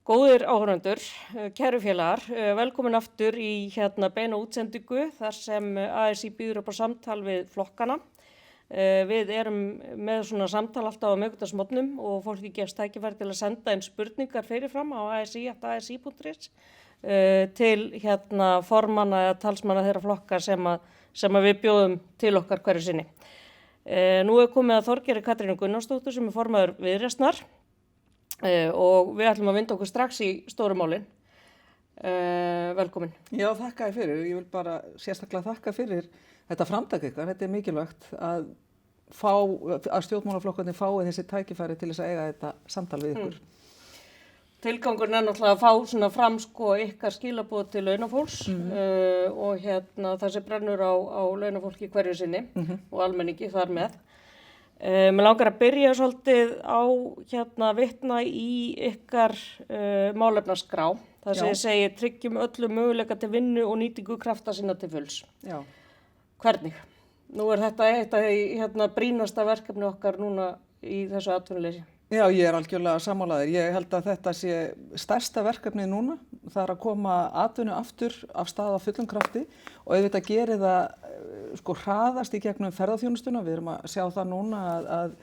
Góðir áhorfendur, kæru félagar, velkomin aftur í beina útsendingu þar sem ASÍ býður upp á samtal við flokkana. Við erum með svona samtal alltaf á miðvikudagsmorgnum og fólki gefst tækifæri til að senda inn spurningar fyrirfram á asi@asi.is til formanna eða talsmanna þeirra flokka sem við bjóðum til okkar hverju sinni. Nú er komið að Þorgerði Katrínu Gunnarsdóttur sem er formaður Viðreisnar. Og við ætlum að vinda okkur strax í stóru málin. Velkomin. Já, þakka fyrir. Ég vil bara sérstaklega þakka fyrir þetta framtak ykkar. Þetta er mikilvægt að stjórnmálaflokkarnir fái þessi tækifæri til þess að eiga þetta samtal við ykkur. Tilgangurinn er náttúrulega að fá svona fram ykkar skilaboð til launafólks og það sem brennur á launafólki hverju sinni og almenningi þar með. Mér langar að byrja svolítið á vitna í ykkar málefnaskrá. Það sem segir tryggjum öllum möguleika til vinnu og nýtingu krafta sinna til fulls. Já. Hvernig? Nú er þetta eitt af brýnasta verkefni okkar núna í þessu atvinnuleysi. Já, ég er algjörlega sammálaður. Ég held að þetta sé stærsta verkefnið núna. Það er að koma atvinnu aftur af stað á fullum krafti og auðvitað gerir það hraðast í gegnum ferðaþjónustuna. Við erum að sjá það núna að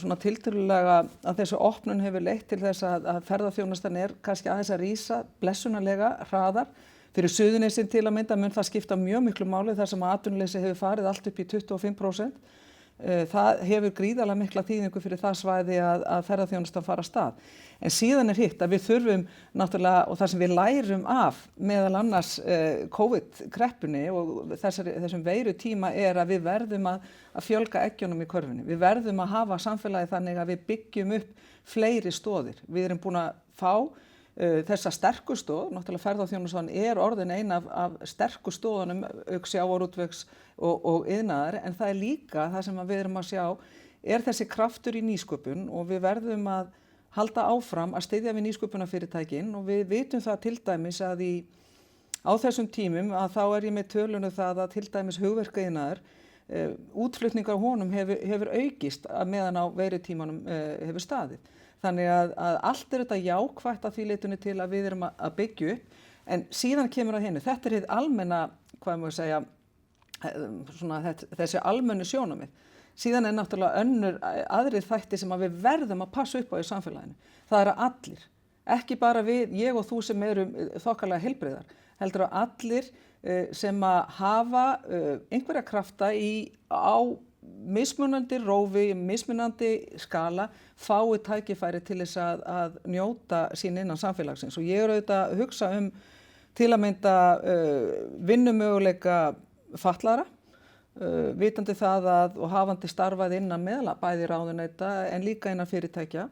svona tiltölulega að þessu opnun hefur leitt til þess að ferðaþjónustan er kannski aðeins að rísa blessunarlega hraðar. Fyrir Suðurnesin til að mynda mun það skipta mjög miklu máli þar sem atvinnuleysi hefur farið allt upp í 25%. Það hefur gríðarlega mikla þýðingu fyrir það svæði að ferðaþjónustan fara af stað. En síðan er hitt að við þurfum náttúrulega, og það sem við lærum af meðal annars COVID-kreppunni og þessum veiru tíma er að við verðum að fjölga eggjunum í körfunni. Við verðum að hafa samfélagi þannig að við byggjum upp fleiri stoðir. Við erum búin að fá þessa sterku stoð, náttúrulega ferðaþjónustan er orðin ein af sterku stoðunum auk sjávarútvegs og iðnaðar, en það er líka það sem við erum að sjá er þessi kraftur í nýsköpun og við verðum að halda áfram að styðja við nýsköpunarfyrirtækin og við vitum það til dæmis að á þessum tímum að þá er ég með tölunu það að til dæmis hugverkaiðnaður útflutningar á honum hefur aukist meðan á veirutímanum hefur staðið. Þannig að allt er þetta jákvætt að því leytinu til að við erum að byggja upp, en síðan kemur að hinu. Þetta er hið almenna, hvað maður segja, þessi almennu sjónarmið. Síðan er náttúrulega aðrir þættir sem við verðum að passa upp á í samfélaginu. Það er að allir, ekki bara við, ég og þú sem erum þokkalega heilbrigðar, heldur að allir sem að hafa einhverja krafta á mismunandi rófi, mismunandi skala, fái tækifæri til þess að njóta sín innan samfélagsins. Og ég er auðvitað að hugsa til að mynda vinnumöguleika fatlaðra, vitandi það og hafandi starfað innan meðal bæði ráðuneyta en líka innan fyrirtækja,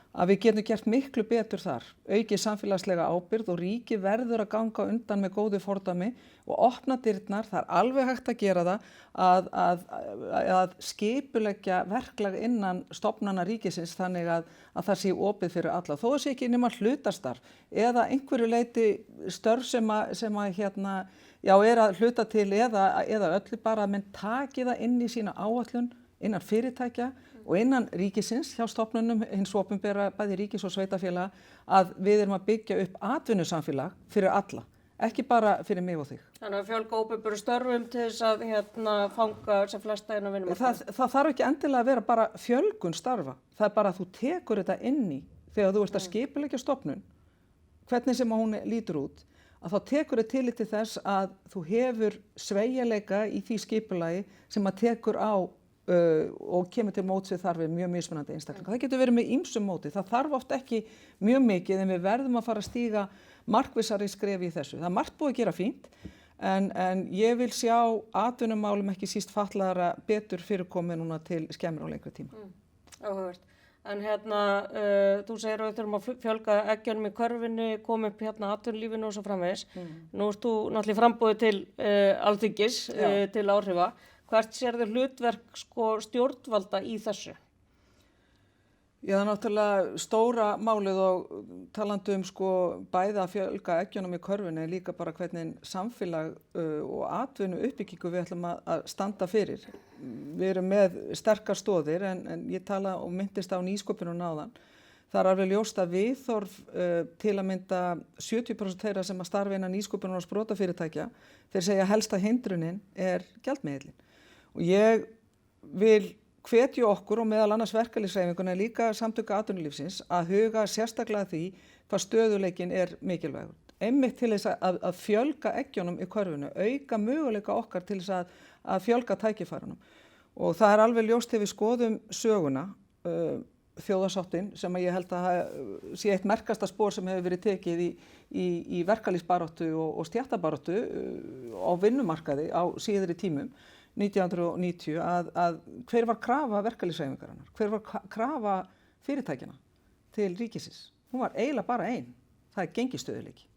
að við getum gert miklu betur þar, aukið samfélagslega ábyrgð og ríki verður að ganga undan með góðu fordæmi og opna dyrnar, það er alveg hægt að gera það, að skipuleggja verklag innan stofnana ríkisins þannig að það sé opið fyrir alla. Þó sé ekki nema hlutastarf eða einhverju leyti störf sem er að hluta til eða öllu bara að menn taki það inn í sína áætlun innan fyrirtækja og innan ríkisins hjá stofnunum hins opinbera bæði ríkis og sveitafélaga að við erum að byggja upp atvinnusamfélag fyrir alla, ekki bara fyrir mig og þig. Þannig að fjölga opinberum störfum til þess að fanga sem flesta inn á vinnumarkaði. Það þarf ekki endilega að vera bara fjölgun starfa, það er bara að þú tekur þetta inn í þegar þú ert að skipuleggja stofnun, hvernig sem hún lítur út, að þá tekur þetta tillit til þess að þú hefur sveigjanleika í því skipulagi sem að tekur á og kemur til móts við þarfir mjög mismunandi einstaklinga. Það getur verið með ýmsum móti. Það þarf oft ekki mjög mikið en við verðum að fara að stíga markvissari skref í þessu. Það er margt búið að gera fínt en ég vil sjá atvinnumálum ekki síst fatlaðara betur fyrirkomið núna til skemmri og lengri tíma. Áhugavert. En þú segir að við þurfum að fjölga eggjunum í körfunni, koma upp atvinnulífinu og svo framvegis. Nú ert þú náttúrulega í framboði til Alþingis, til áhrifa. Hvert sér þið hlutverk stjórnvalda í þessu? Já, það er náttúrulega stóra málið og talandi bæði að fjölga eggjunum í körfunni líka bara hvernig samfélag og atvinnu uppbyggingu við ætlum að standa fyrir. Við erum með sterkar stoðir en ég tala og myndist á nýsköpunum áðan. Það alveg ljóst að viðhorf til að mynda 70% þeirra sem að starfa innan nýsköpunar og sprotafyrirtækja, þeir segja að helsta hindrunin gjaldmiðillinn. Og ég vil hvetja okkur og meðal annars verkalýðshreyfinguna líka samtök atvinnulífsins að huga sérstaklega því hvað stöðuleikinn mikilvægur. Einmitt til þess að fjölga eggjunum í körfinu, auka möguleika okkar til þess að fjölga tækifærunum. Og það alveg ljóst þegar við skoðum söguna, þjóðarsáttin sem ég held að sé eitt merkasta spor sem hefur verið tekið í verkalýðsbaráttu og stéttabaráttu á vinnumarkaði á síðari tímum 1990 að hver var krafa verkalýðshreyfingarinnar, hver var krafa fyrirtækjana til ríkisins? Hún var eiginlega bara ein, það gengisstöðuleiki.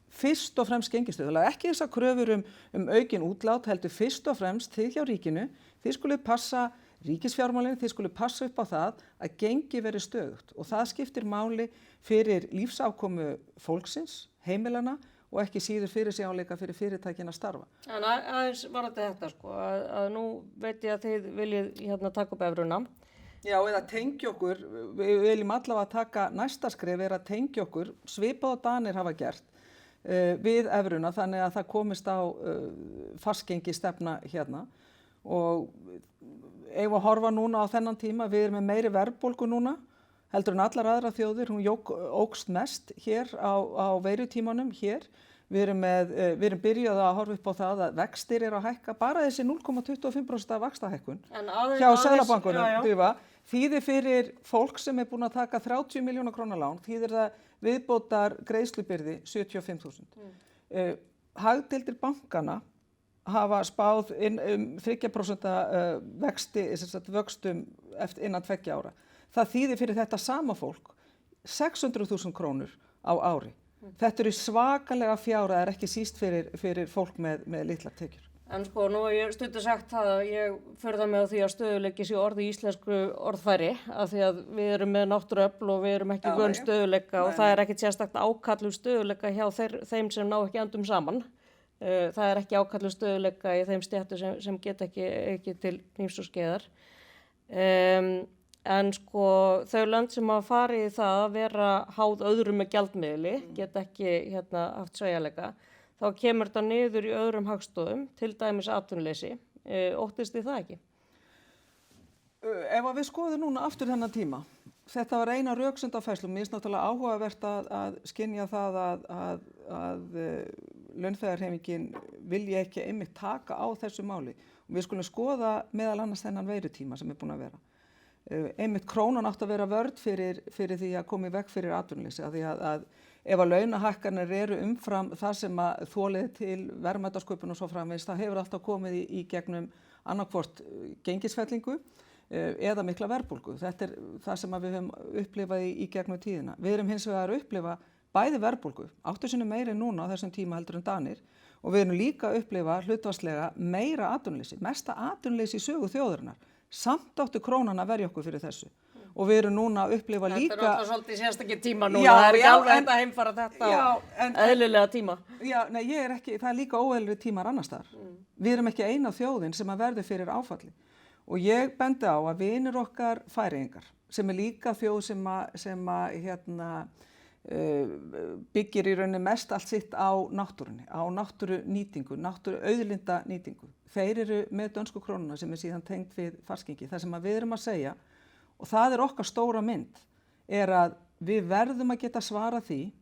Fyrst og fremst gengisstöðuleika, ekki þessar kröfur aukin útlát, heldur fyrst og fremst þið hjá ríkinu, þið skuluð passa ríkisfjármálin, þið skuluð passa upp á það að gengi veri stöðugt og það skiptir máli fyrir lífsafkomu fólksins, heimilana og ekki síður fyrirsjáleika fyrir fyrirtækin að starfa. En aðeins varðandi þetta sko, að nú veit ég að þið viljið taka upp evruna. Já, eða tengja okkur, við viljum allavega taka næsta skref að tengja okkur, svipað og Danir hafa gert við evruna þannig að það komist á fastgengi stefna hérna og ef að horfa núna á þennan tíma, við erum með meiri verðbólgu núna heldur en allar aðra þjóðir, hún ógst mest hér á veirutímanum hér. Við erum byrjuð að horfa upp á það að vextir að hækka, bara þessi 0,25% af vaxtahækkun hjá Seðlabankanum þýðir fyrir fólk sem búin að taka 30 milljóna króna lán, þýðir það viðbótar greiðslubyrði 75.000. Hagdeildir bankana hafa spáð 3% vöxtum innan 2 ára. Það þýðir fyrir þetta sama fólk 600.000 krónur á ári. Þetta eru svakalega fjárhæðir, ekki síst fyrir fólk með litlar tekjur. En sko, nú hef ég stundum sagt það að ég furða mig á því að stöðuleiki sé orð í íslensku orðfæri af því að við erum með náttúruöfl og við erum ekki vön stöðuleika og það ekkert sérstakt ákallu stöðuleika hjá þeim sem ná ekki endum saman. Það ekki ákallu stöðuleika í þeim stéttu sem geta ekki til hnífs og skeiðar. En sko þau lönd sem hafa farið í það að vera háð öðrum með gjaldmiðli geta ekki haft sveigjanleika. Þá kemur þetta niður í öðrum hagstoðum, til dæmis atvinnuleysi. Óttist þið það ekki? Ef við skoðum núna aftur þennan tíma, þetta var eina röksemdafærslu, mér finnst náttúrulega áhugavert að skynja það að launþegahreyfingin vilji ekki einmitt taka á þessu máli. Og við skulum skoða meðal annars þennan veirutíma sem búin að vera. Einmitt krónan átt að vera vörn fyrir því að koma í veg fyrir atvinnuleysi af því að ef að launahækkanir eru umfram það sem að þolið til verðmætasköpun og svo framvegis, það hefur alltaf komið í gegnum annarkvort gengisfellingu eða mikla verðbólgu. Þetta það sem við höfum upplifað í gegnum tíðina. Við erum hins vegar að upplifa bæði verðbólgu, 8 sinnum meiri núna á þessum tíma heldur en Danir og við erum líka að upplifa hlutfallslega meira atvinnuleysi, mesta atvinnuleysi í sögu þjóðarinnar. Samt áttu krónan að verja okkur fyrir þessu. Og við erum núna að upplifa líka... Þetta alltaf svolítið sérstakir tíma núna, það ekki alveg þetta heimfara þetta eðlilega tíma. Já, nei, það líka óeðlilegir tímar annars staðar. Við erum ekki eina þjóðin sem að verður fyrir áfalli. Og ég bendi á að vinir okkar Færeyingar, sem líka þjóð sem byggir í rauninni mest allt sitt á náttúrunni, á náttúrunýtingu, auðlindanýtingu. Þeir eru með dönsku krónuna sem síðan tengd við fastgengi. Það sem við erum að segja, og það okkar stóra mynd, að við verðum að geta svara því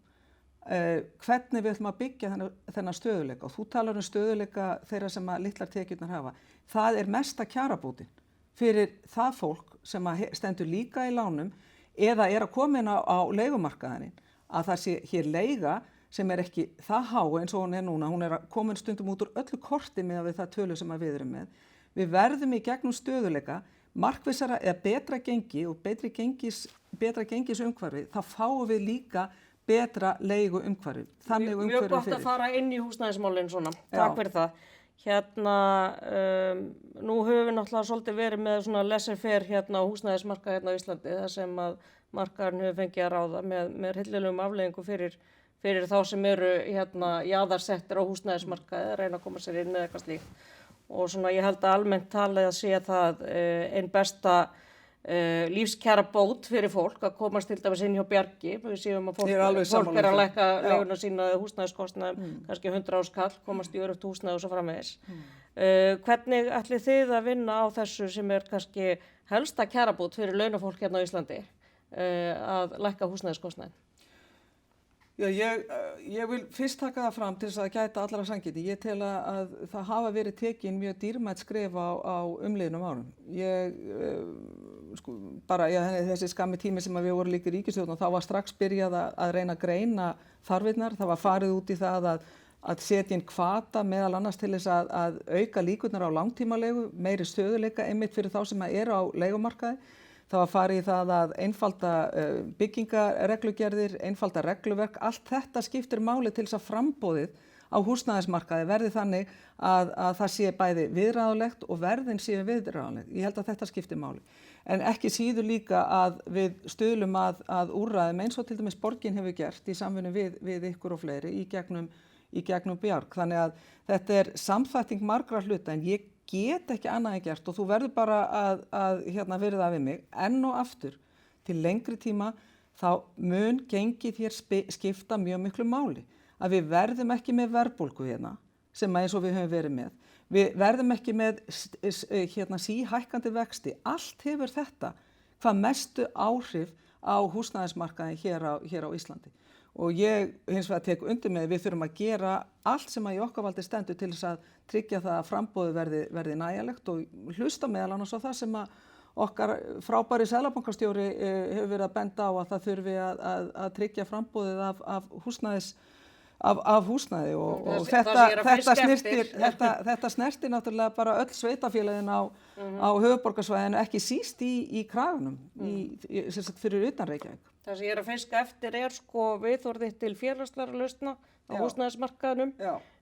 hvernig við ætlum að byggja þennan stöðuleika. Og þú talar stöðuleika þeirra sem að litlar tekjurnar hafa. Það mesta kjarabótin fyrir það fólk sem stendur líka í lánum eða að koma inn á leigumarkaðinn, að það sé hér leiga sem ekki það há eins og hún núna, hún komin stundum út úr öllu korti með það tölu sem við erum með. Við verðum í gegnum stöðuleika, markvissara eða betra gengi og betra gengisumhverfi, þá fáum við líka betra leigu umhverfi. Mjög gott að fara inn í húsnæðismálin svona, takk fyrir það. Nú höfum við náttúrulega svolítið verið með svona laissez-faire á húsnæðismarkaði á Íslandi, þar sem að markaðurinn hefur fengið að ráða með hryllilegum afleiðingum fyrir þá sem eru jaðarsettir á húsnæðismarkaði, að reyna að koma sér inn eða eitthvað slíkt. Og svona ég held að almennt talið að sé það einn besta lífskjarabót fyrir fólk að komast til dæmis inn hjá Bjargi. Við séum að Ég er alveg fólk sammála er að því. lækka Já. leiguna sína eða húsnæðiskostnaðum, kannski 100 skall, komast í öruggt húsnæði og svo framvegis. Hvernig ætlið þið að vinna á þessu sem er kannski helsta kjarabót fyrir launafólk hérna á Íslandi, að lækka húsnæðiskostnaðin? Já, ég vil fyrst taka það fram til þess að gæta allra sanngirni. Ég tel að það hafa verið tekin mjög dýrmætt skref á umliðnum árum. Þessi skammi tími sem við vorum líka í ríkisstjórn, þá var strax byrjað að reyna að greina þarfirnar. Það var farið út í það að setja inn hvata meðal annars til þess að auka líkurnar á langtímalegu, meiri stöðuleika einmitt fyrir þá sem eru á leigumarkaði. Það var farið í það að einfalda byggingareglugerðir, einfalda regluverk. Allt þetta skiptir máli til þess að framboðið á húsnæðismarkaði verði þannig að það sé bæði viðráðanlegt og verðin sé viðráðanlegt. Ég held að þetta skiptir máli. En ekki síður líka að við stuðlum að úrræðum eins og til dæmis borgin hefur gert í samvinnu við ykkur og fleiri í gegnum Bjarg. Þannig að þetta er samþætting margra hluta en ég get ekki annað en gert og þú verður bara að virða við mig enn og aftur til lengri tíma þá mun gengið hér skipta mjög miklu máli. Að við verðum ekki með verðbólgu hérna sem eins og við höfum verið með. Við verðum ekki með síhækkandi vexti. Allt hefur þetta hvað mestu áhrif á húsnæðismarkaði hér á Íslandi. Og ég hins vegar tek undir með við þurfum að gera allt sem í okkar valdi stendur til þess að tryggja það að framboðið verði nægjanlegt og hlusta meðal annars á það sem að okkar frábæri seðlabankastjóri hefur verið að benda á að það þurfi að tryggja framboðið af húsnæði og þetta snertir náttúrulega bara öll sveitafélagin á höfuðborgarsvæðinu, ekki síst í kragunum fyrir utan Reykjavík. Það sem ég er að fiska eftir er viðhorfið til félagslegra lausna á húsnæðismarkaðinum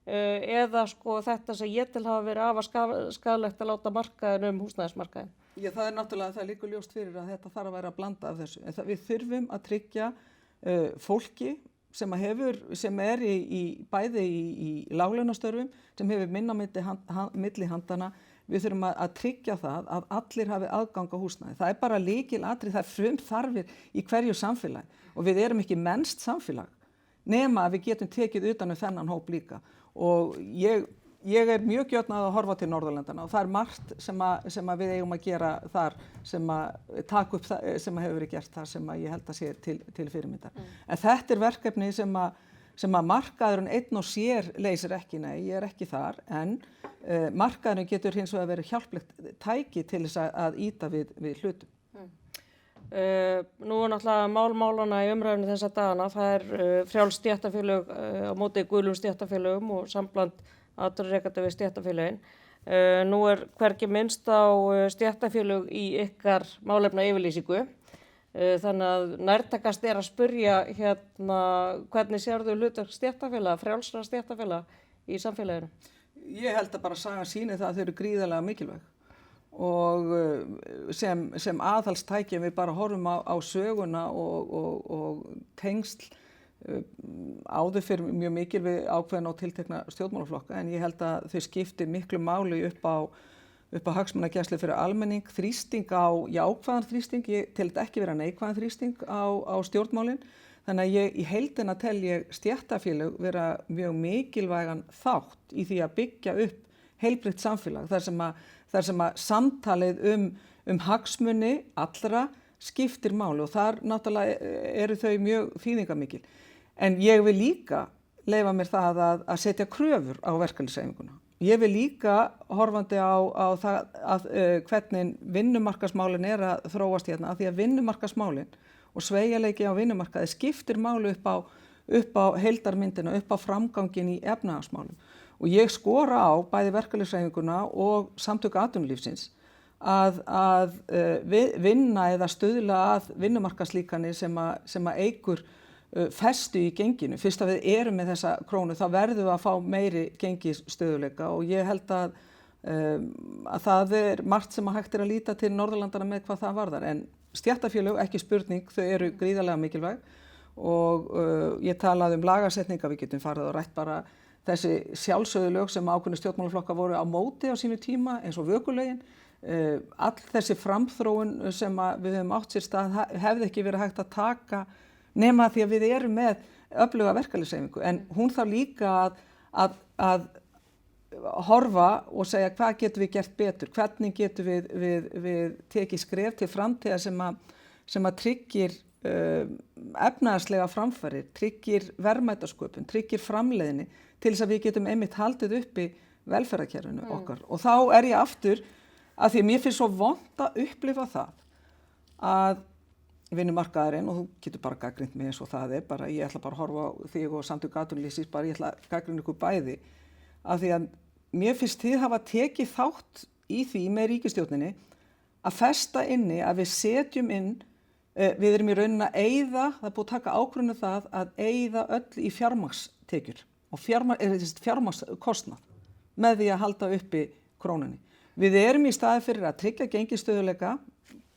eða þetta sem ég til hafa verið afar skaðlegt að láta markaðin húsnæðismarkaðin. Já, það er náttúrulega, það líkur ljóst fyrir að þetta þarf að vera að blanda af þessu. En við þurfum að tryggja fólki sem er bæði í láglaunastörfum, sem hefur minna milli handana. Við þurfum að tryggja það að allir hafi aðgang á húsnæði. Það er bara lykilatriði, það er frumþarfir í hverju samfélagi og við erum ekki mennst samfélag nema að við getum tekið utan þennan hóp líka. Og ég er mjög gjörn að horfa til Norðurlandana og það er margt sem við eigum að gera þar sem að taka upp það sem hefur verið gert þar sem ég held að sé til fyrirmyndar. En þetta er verkefni sem að markaðurinn einn og sér leysir ekki, nei, ég er ekki þar, en markaðurinn getur hins vegar verið hjálplegt tæki til þess að ýta við hlutum. Nú er náttúrulega málmálana í umræðinu þessa dagana, það er frjáls stéttarfélög á móti gulum stéttarfélögum og sambland atvinnurekenda við stéttarfélögin. Nú er hvergi minnst á stéttarfélög í ykkar málefna yfirlýsingu. Þannig að nærtækast er að spyrja hvernig sérðu hlutverk stéttarfélaga, frjálsra stéttarfélaga í samfélaginu? Ég held að bara sagan sýni það að þau eru gríðarlega mikilvæg og sem aðhalstæki við bara horfum á söguna og tengsl áður fyrir mjög mikil við ákveðna og tiltekna stjórnmálaflokka en ég held að þau skipti miklu máli upp á hagsmunagæslu fyrir almenning, þrýsting á jákvæðan þrýsting, ég tel þetta ekki vera neikvæðan þrýsting á stjórnmálin. Þannig að í heildina tel ég stéttarfélög vera mjög mikilvægan þátt í því að byggja upp heilbrigt samfélag þar sem að samtalið um hagsmuni allra skiptir máli og þar náttúrulega eru þau mjög þýðingarmikil. En ég vil líka leyfa mér það að setja kröfur á verkalýðshreyfinguna. Ég vil líka horfandi á það hvernig vinnumarkaðsmálin er að þróast hérna, af því að vinnumarkaðsmálin og sveigjanleiki á vinnumarkaði skiptir máli upp á heildarmyndina, upp á framgangin í efnahagsmálum. Og ég skora á bæði verkalýðshreyfinguna og samtök atvinnulífsins að vinna eða stuðla að vinnumarkaðslíkani sem að eykur festu í genginu. Fyrst að við erum með þessa krónu þá verðum við að fá meiri gengisstöðuleika og ég held að það er margt sem að hægt er að líta til Norðurlandana með hvað það varðar. En stéttarfélög, ekki spurning, þau eru gríðarlega mikilvæg og ég talaði lagasetninga, við getum farið og rætt bara þessi sjálfsögðu lög sem ákveðnir stjórnmálaflokkar voru á móti á sínu tíma eins og vökulögin, all þessi framþróun sem við höfum átt sér stað hefði ekki verið hægt að taka nema því að við erum með öfluga verkalýðshreyfingu, en hún þarf líka að horfa og segja hvað getum við gert betur, hvernig getum við tekið skref til framtíðar sem að tryggir efnahagslega framfarir, tryggir verðmætasköpun, tryggir framleiðni til þess að við getum einmitt haldið uppi velferðarkerfinu okkar. Og þá ég aftur að því að mér finnst svo vont að upplifa það að vinnumarkaðurinn, og þú getur bara gagnrýnt mig eins og það bara, ég ætla bara að horfa á þig og Samtök atvinnulífsins, bara ég ætla að gagnrýna ykkur bæði, af því að mér finnst þið hafa tekið þátt í því með ríkisstjórninni að festa inni að við setjum inn, við erum í rauninni að eyða, það búið að taka ákvörðun það að eyða öll í fjármagnstekjur og fjármagnskostnað með því að halda uppi krónunni. Við erum í staði fyrir að tryggja gengisstöðugleika,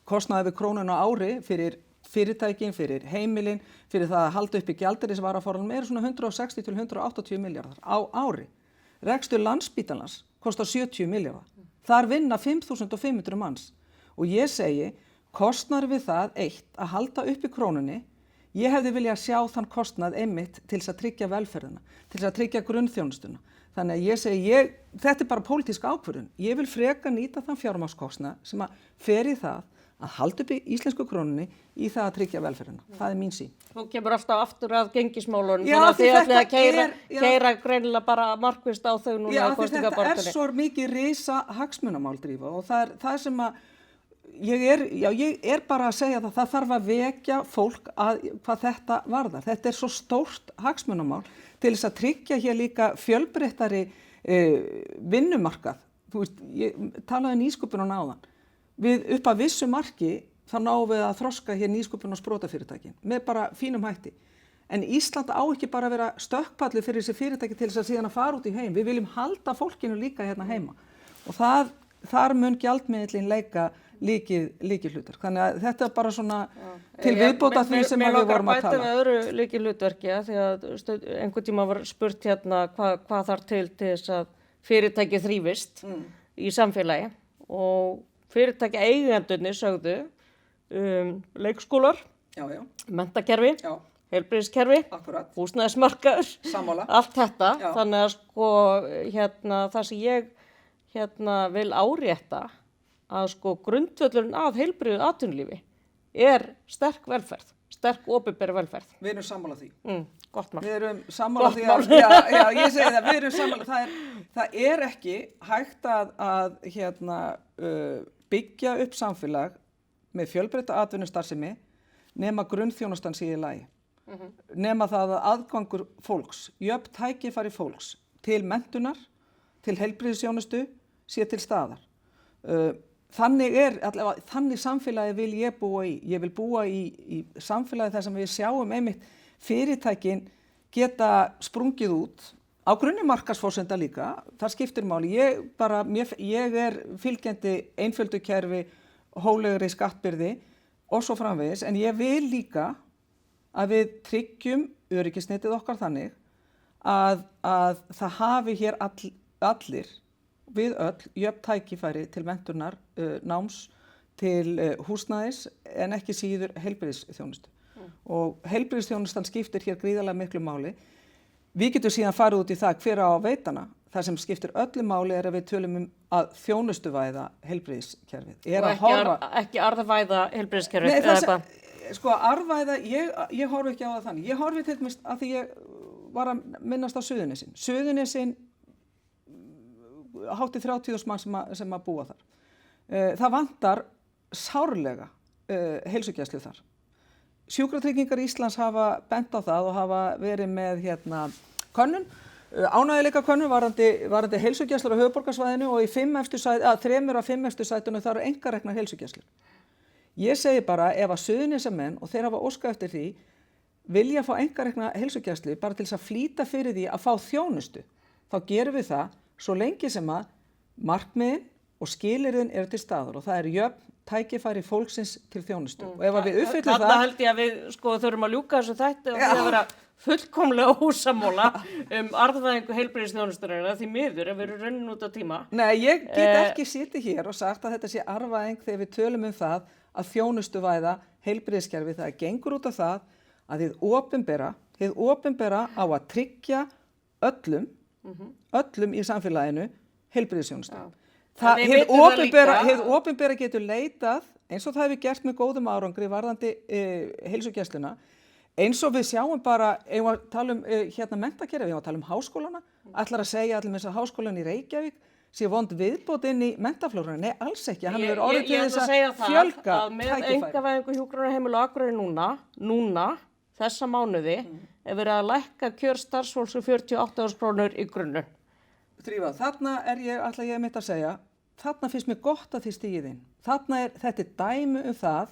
kostnaði við krónuna á ári fyrir fyrirtækin, fyrir heimilin, fyrir það að halda uppi gjaldeyrisvaraforðanum svona 160 til 180 milljarðar á ári. Rekstur Landspítalans kostar 70 milljarðar. Þar vinna 5.500 manns og ég segi, kostnaður við það að halda uppi krónunni, ég hefði viljað sjá þann kostnað einmitt til þess að tryggja velferðina, til þess að tryggja grunnþjónustuna. Þannig að ég segi, þetta bara pólitísk ákvörðun. Ég vil freka nýta þann fjármagnskostnað sem að fer í það að halda upp í íslensku krónunni í það að tryggja velferðina. Það mín sýn. Þú kemur alltaf aftur að gengismálunum, þannig að þið ætlið að keyra greinilega bara markvisst á þau núna á kosningabaráttunni. Þetta svo mikið risa hagsmunamál, Drífa, og það sem að ég bara að segja það þarf að vekja fólk hvað þetta varðar. Þetta svo stórt hagsmunamál til þess að tryggja hér líka fjölbreyttari vinnumarkað. Þú veist, ég talaði nýsköpunum áðan. Við upp að vissu marki þá náum við að þroska hér nýsköpun og sprotafyrirtækin með bara fínum hætti. En Ísland á ekki bara að vera stökkpalli fyrir þessi fyrirtæki til þess að síðan að fara út í heim. Við viljum halda fólkinu líka hérna heima. Og þar mun gjaldmiðillinn leika lykilhlutverk. Þannig að þetta bara svona til viðbóta því sem við vorum að tala. Mér langar að bæta með öðru lykilhlutverki því að einhvern tíma var spurt hérna hvað þarf til þess að fyrirtæki þrífist í samfélagi og fyrirtæki eigendurnir sögðu leikskólar, menntakerfi, heilbrigðiskerfi, húsnæðismarkaður, allt þetta. Já. Þannig að það sem ég vil árétta að grundvöllurinn að heilbrigðu atvinnulífi sterk velferð, sterk opinber velferð. Við erum sammála því. Gott mál. Við erum sammála því að, já, ég segi það, við erum sammála. Það ekki hægt að byggja upp samfélag með fjölbreytta atvinnustarfsemi nema grunnþjónustan sé í lagi. Nema það að aðgangur fólks, jöfn tækifæri fólks til menntunar, til heilbrigðisþjónustu sé til staðar. Þannig samfélagi vil ég búa í. Ég vil búa í samfélagi þar sem við sjáum einmitt fyrirtækin geta sprungið út á grunni markaðsforsenda líka, það skiptir máli. Ég fylgjandi einföldu kerfi, hóflegri skattbyrði og svo framvegis, en ég vil líka að við tryggjum öryggisnetið okkar þannig að það hafi hér allir, við öll, jöfn tækifæri til menntunar, náms, til húsnæðis, en ekki síður heilbrigðisþjónustu. Og heilbrigðisþjónustan skiptir hér gríðarlega miklu máli. Við getum síðan farið út í það hver á veitana. Það sem skiptir öllu máli að við tölum að þjónustuvæða heilbrigðiskerfið. Ekki arðvæða heilbrigðiskerfið? Nei, arðvæða, ég horfi ekki á það þannig. Ég horfi til dæmis að því ég var að minnast á Suðurnesin. Suðurnesin, hátt í 30.000 mann sem að búa þar. Það vantar sárlega heilsugæslu þar. Sjúkratryggingar Íslands hafa bent á það og hafa verið með könnun, ánægjuleika könnun varðandi heilsugæslur á höfuðborgarsvæðinu og í 3 af 5 efstu sætunum það eru einkareknar heilsugæslur. Ég segi bara ef að Suðurnesjamenn og þeir hafa óskað eftir því vilja fá einkarekna heilsugæslu bara til þess að flýta fyrir því að fá þjónustu, þá gerum við það svo lengi sem að markmiðin og skilyrðin eru til staðar og það er jöfn tækifæri fólksins til þjónustu. Og ef við uppfyllum það... Þarna held ég að við þurfum að ljúka þessu þætti og við að vera fullkomlega ósammála arðvæðingu heilbrigðisþjónustunnar því miður ef við erum runnin út á tíma. Nei, ég get ekki sitið hér og sagt að þetta sé arðvæðing þegar við tölum það að þjónustuvæða heilbrigðiskerfi. Það gengur út á það að hið opinbera á að tryggja öllum í samfélaginu heilbrigðisþjónustu. Hið opinbera getur leitað, eins og það hefur gert með góðum árangri varðandi heilsugæsluna, eins og við sjáum bara, ef við talum menntakerfi, ef við talum háskólana, ætlar að segja allir með þess að háskólan í Reykjavík sé vond viðbót inn í mentaflóruna. Nei, alls ekki. Hann hefur orðið til þess að fjölga tækifæri. Að með einkavæðingu hjúkrunarheimila á Akureyri núna, þessa mánuði, er verið að lækka kjör starfsfólks 48.000 krónur í grunninn. Drífa, ætla ég mitt að segja, þarna finnst mér gott að þið stígið inn. Þetta er dæmi það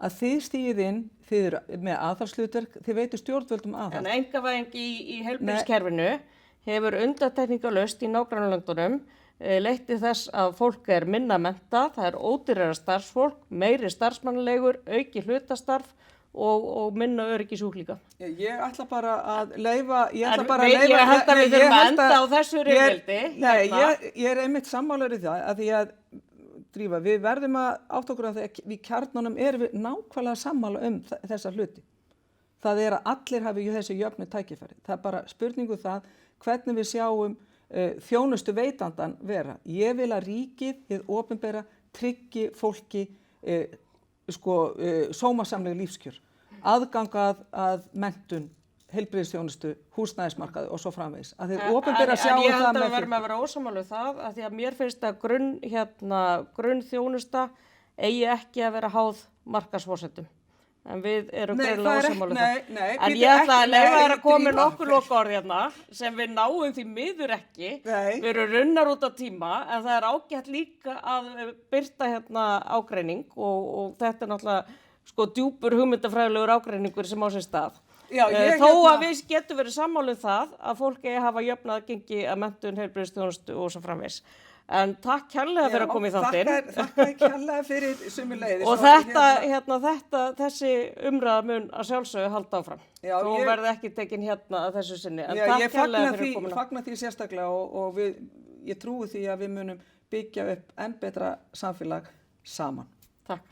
að þið stígið inn, þið eru með aðhaldshlutverk, þið veitir stjórnvöldum aðhald. En einkavæðing í heilbrigðiskerfinu hefur undantekningarlaust í nágrannalöndunum leitt til þess að fólk er minna menntað, það er ódýrara starfsfólk, meiri starfsmannaleigur, auki hlutastarf og minna öryggi sjúklinga. Ég ætla bara að leyfa... Ég held að við þurfum að enda á þessu rifrildi. Nei, ég er einmitt sammálaður í það að því að Drífa, við verðum að átta okkur að við kjarnunum erum við nákvæmlega sammála þessa hluti. Það er að allir hafi þessi jöfnu tækifæri. Það er bara spurningu það hvernig við sjáum þjónustu veitandan vera. Ég vil að ríkið, hið opinbera, tryggi fólki sómasamleg lífskjör, aðgang að menntun, heilbrigðisþjónustu, húsnæðismarkaði og svo framvegis. Að þið opinbera sjáum það með ég held að við verðum að vera ósammála það, að því að mér finnst að grunnþjónusta eigi ekki að vera háð markaðsforsendum. En við erum greinilega ósammála það. En ég ætla að leyfa þér að koma nokkur lokaorð hérna sem við náum því miður ekki. Við erum runnar út á tíma, en það er ágætt líka að birta ágreining og þetta er náttúrulega djúpur hugmyndafræðilegur ágreiningur sem á sér stað. Þó að við getum verið sammála það að fólk eigi að hafa jöfn aðgengi að menntun, heilbrigðisþjónustu og svo framvegis. En takk kærlega fyrir að koma í þáttinn. Þakka kærlega fyrir sömuleiðis. Og þessi umræða mun að sjálfsögðu halda áfram. Þó verði ekki tekin að þessu sinni. En takk kærlega fyrir að koma. Ég fagna því sérstaklega og ég trúi því að við munum byggja upp enn betra samfélag saman. Takk.